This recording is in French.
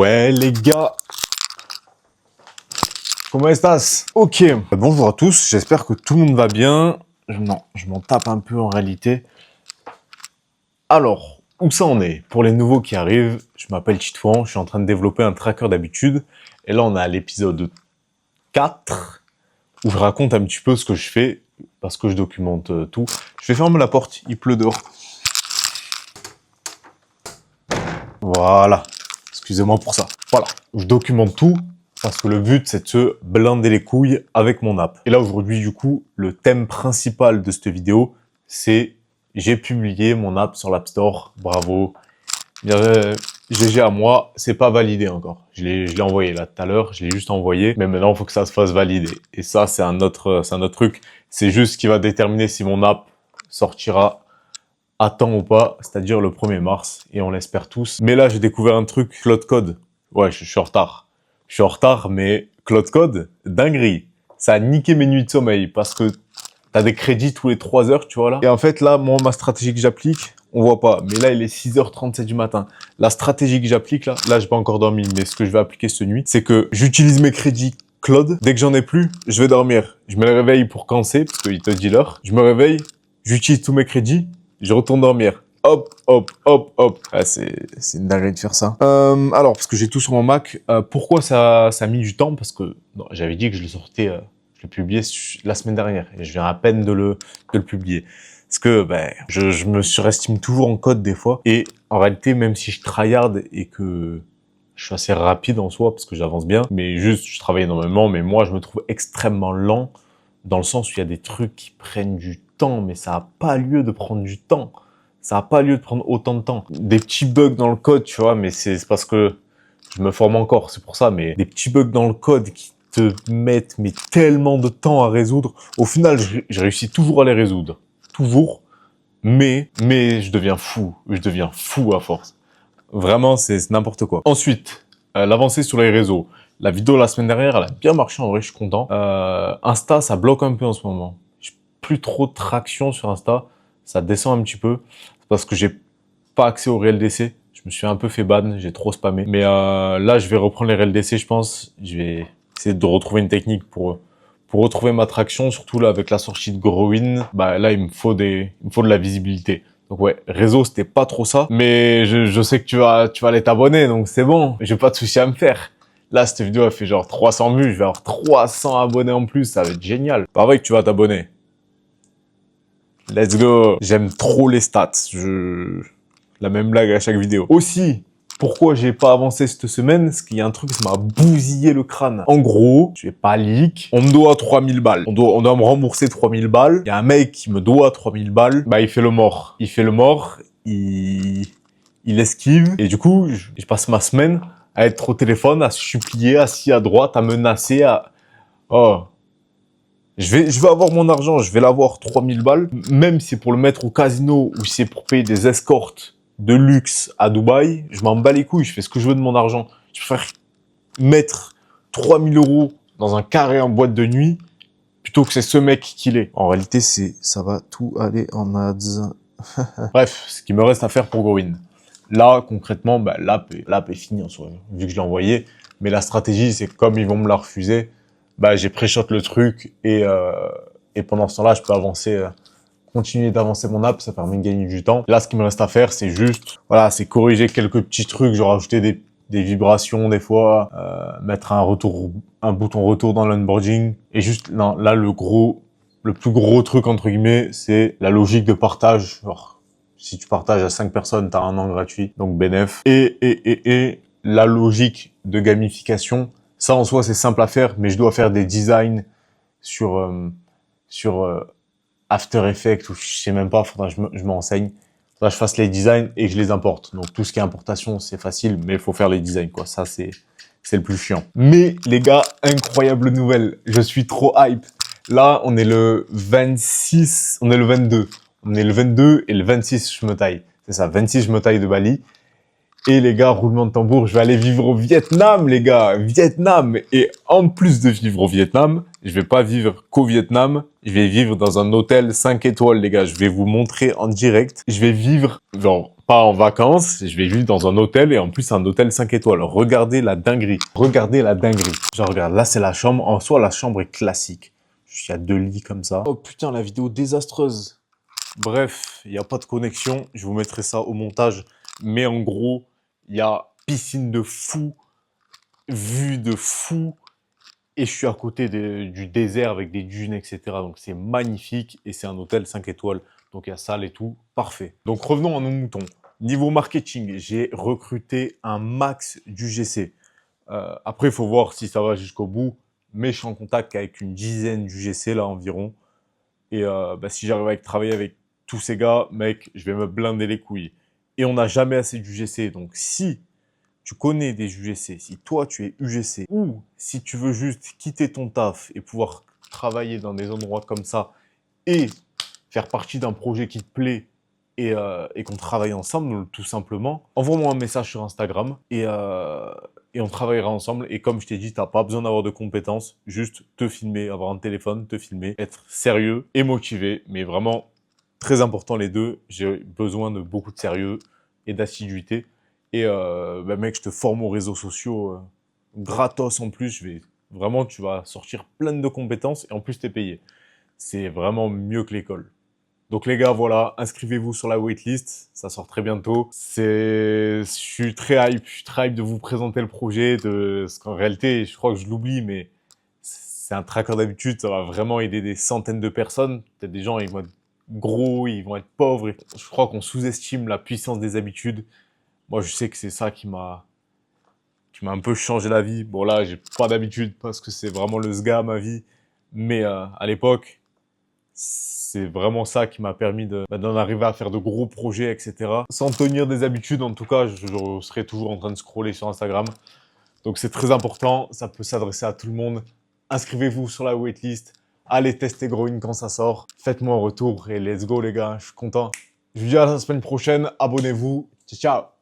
Ouais les gars, comment estás? Ok, bonjour à tous, j'espère que tout le monde va bien. Non, je m'en tape un peu en réalité. Alors, où ça en est? Pour les nouveaux qui arrivent, je m'appelle Titouan, je suis en train de développer un tracker d'habitude. Et là, on est à l'épisode 4, où je raconte un petit peu ce que je fais, parce que je documente tout. Je vais fermer la porte, il pleut dehors. Voilà, excusez-moi pour ça. Voilà, je documente tout, parce que le but, c'est de se blinder les couilles avec mon app. Et là, aujourd'hui, du coup, le thème principal de cette vidéo, c'est j'ai publié mon app sur l'App Store. Bravo. GG à moi, c'est pas validé encore. Je l'ai envoyé là tout à l'heure, je l'ai juste envoyé, mais maintenant, il faut que ça se fasse valider. Et ça, c'est un autre truc. C'est juste ce qui va déterminer si mon app sortira à temps ou pas, c'est-à-dire le 1er mars, et on l'espère tous. Mais là, j'ai découvert un truc, Cloud Code. Ouais, je suis en retard. Je suis en retard, mais Cloud Code, dinguerie. Ça a niqué mes nuits de sommeil, parce que t'as des crédits tous les 3 heures, tu vois là. Et en fait, là, moi, ma stratégie que j'applique, on voit pas. Mais là, il est 6h37 du matin. La stratégie que j'applique, là, j'ai pas encore dormi, mais ce que je vais appliquer cette nuit, c'est que j'utilise mes crédits Cloud. Dès que j'en ai plus, je vais dormir. Je me réveille pour quand c'est, parce qu'il te dit l'heure. Je me réveille, j'utilise tous mes crédits, je retourne dormir. Hop, hop, hop, hop. Ah, c'est une dinguerie de faire ça. Alors, parce que j'ai tout sur mon Mac. Pourquoi ça a mis du temps? Parce que j'avais dit que je le sortais, je le publiais la semaine dernière. Et je viens à peine de le publier. Parce que je me surestime toujours en code des fois. Et en réalité, même si je tryhard et que je suis assez rapide en soi, parce que j'avance bien, mais juste, je travaille énormément, mais moi, je me trouve extrêmement lent, dans le sens où il y a des trucs qui prennent du temps, mais ça n'a pas lieu de prendre du temps. Ça n'a pas lieu de prendre autant de temps. Des petits bugs dans le code, tu vois, mais c'est parce que je me forme encore, c'est pour ça, mais des petits bugs dans le code qui te mettent tellement de temps à résoudre. Au final, je réussis toujours à les résoudre. Toujours. Mais je deviens fou. Je deviens fou à force. Vraiment, c'est n'importe quoi. Ensuite, l'avancée sur les réseaux. La vidéo la semaine dernière, elle a bien marché, en vrai, je suis content. Insta, ça bloque un peu en ce moment. J'ai plus trop de traction sur Insta. Ça descend un petit peu. C'est parce que j'ai pas accès au RLDC. Je me suis un peu fait ban, j'ai trop spammé. Mais là, je vais reprendre les RLDC, je pense. Je vais essayer de retrouver une technique pour retrouver ma traction, surtout là avec la sortie de Growin. Là, il me faut de la visibilité. Donc ouais, réseau, c'était pas trop ça. Mais je sais que tu vas aller t'abonner, donc c'est bon. J'ai pas de souci à me faire. Là, cette vidéo, elle fait genre 300 vues. Je vais avoir 300 abonnés en plus. Ça va être génial. Pas vrai que tu vas t'abonner. Let's go. J'aime trop les stats. La même blague à chaque vidéo. Aussi, pourquoi j'ai pas avancé cette semaine? Parce qu'il y a un truc qui m'a bousillé le crâne. En gros, je vais pas leak. On me doit 3000 balles. On doit me rembourser 3000 balles. Il y a un mec qui me doit 3000 balles. Il fait le mort. Il esquive. Et du coup, je passe ma semaine à être au téléphone, à supplier, assis à droite, à menacer, Oh. Je vais avoir mon argent, je vais l'avoir 3000 balles, même si c'est pour le mettre au casino ou si c'est pour payer des escortes de luxe à Dubaï, je m'en bats les couilles, je fais ce que je veux de mon argent. Je préfère mettre 3000 € dans un carré en boîte de nuit plutôt que c'est ce mec qui l'est. En réalité, ça va tout aller en ads. Bref, ce qui me reste à faire pour Growin. Là, concrètement, l'app est finie en soi, vu que je l'ai envoyé. Mais la stratégie, c'est comme ils vont me la refuser, j'ai pré-shot le truc et pendant ce temps-là, je peux avancer, continuer d'avancer mon app, ça permet de gagner du temps. Là, ce qui me reste à faire, c'est juste, voilà, c'est corriger quelques petits trucs, genre ajouter des vibrations des fois, mettre un bouton retour dans l'onboarding. Et juste, non, là, le plus gros truc, entre guillemets, c'est la logique de partage. Genre, si tu partages à 5 personnes, t'as 1 an gratuit, donc bénéf. Et la logique de gamification, ça, en soi, c'est simple à faire, mais je dois faire des designs sur After Effects, ou je sais même pas, faudra que je m'enseigne. Faudra que je fasse les designs et que je les importe. Donc, tout ce qui est importation, c'est facile, mais il faut faire les designs, quoi. Ça, c'est le plus chiant. Mais, les gars, incroyable nouvelle. Je suis trop hype. Là, on est le 26, on est le 22. On est le 22 et le 26, je me taille. C'est ça, 26, je me taille de Bali. Et les gars, roulement de tambour, je vais aller vivre au Vietnam, les gars, Vietnam. Et en plus de vivre au Vietnam, je vais pas vivre qu'au Vietnam, je vais vivre dans un hôtel 5 étoiles, les gars. Je vais vous montrer en direct. Je vais vivre, genre, pas en vacances, je vais juste dans un hôtel et en plus un hôtel 5 étoiles. Regardez la dinguerie. Regardez la dinguerie. Genre regarde, là c'est la chambre. En soi la chambre est classique. Il y a 2 lits comme ça. Oh putain, la vidéo désastreuse. Bref, il n'y a pas de connexion. Je vous mettrai ça au montage. Mais en gros, il y a piscine de fou, vue de fou. Et je suis à côté du désert avec des dunes, etc. Donc c'est magnifique et c'est un hôtel 5 étoiles. Donc il y a salle et tout, parfait. Donc revenons à nos moutons. Niveau marketing, j'ai recruté un max d'UGC. Après, il faut voir si ça va jusqu'au bout. Mais je suis en contact avec une dizaine d'UGC là environ. Et si j'arrive à travailler avec tous ces gars, mec, je vais me blinder les couilles. Et on n'a jamais assez d'UGC. Donc si tu connais des UGC, si toi tu es UGC, ou si tu veux juste quitter ton taf et pouvoir travailler dans des endroits comme ça et faire partie d'un projet qui te plaît et qu'on travaille ensemble, tout simplement, envoie-moi un message sur Instagram et on travaillera ensemble. Et comme je t'ai dit, t'as pas besoin d'avoir de compétences, juste te filmer, avoir un téléphone, te filmer, être sérieux et motivé, mais vraiment très important les deux. J'ai besoin de beaucoup de sérieux et d'assiduité. Et mec, je te forme aux réseaux sociaux gratos en plus. Vraiment, tu vas sortir plein de compétences et en plus, t'es payé. C'est vraiment mieux que l'école. Donc les gars, voilà, inscrivez-vous sur la waitlist, ça sort très bientôt. Je suis très hype de vous présenter le projet, parce qu'en réalité, je crois que je l'oublie, mais c'est un tracker d'habitude, ça va vraiment aider des centaines de personnes. Peut-être des gens, ils vont être gros, ils vont être pauvres. Je crois qu'on sous-estime la puissance des habitudes. Moi, je sais que c'est ça qui m'a un peu changé la vie. Bon là, j'ai pas d'habitude parce que c'est vraiment le sga ma vie, mais à l'époque, c'est vraiment ça qui m'a permis d'en arriver à faire de gros projets, etc. Sans tenir des habitudes, en tout cas, je serai toujours en train de scroller sur Instagram. Donc c'est très important, ça peut s'adresser à tout le monde. Inscrivez-vous sur la waitlist, allez tester Growing quand ça sort. Faites-moi un retour et let's go les gars, je suis content. Je vous dis à la semaine prochaine, abonnez-vous. Ciao, ciao.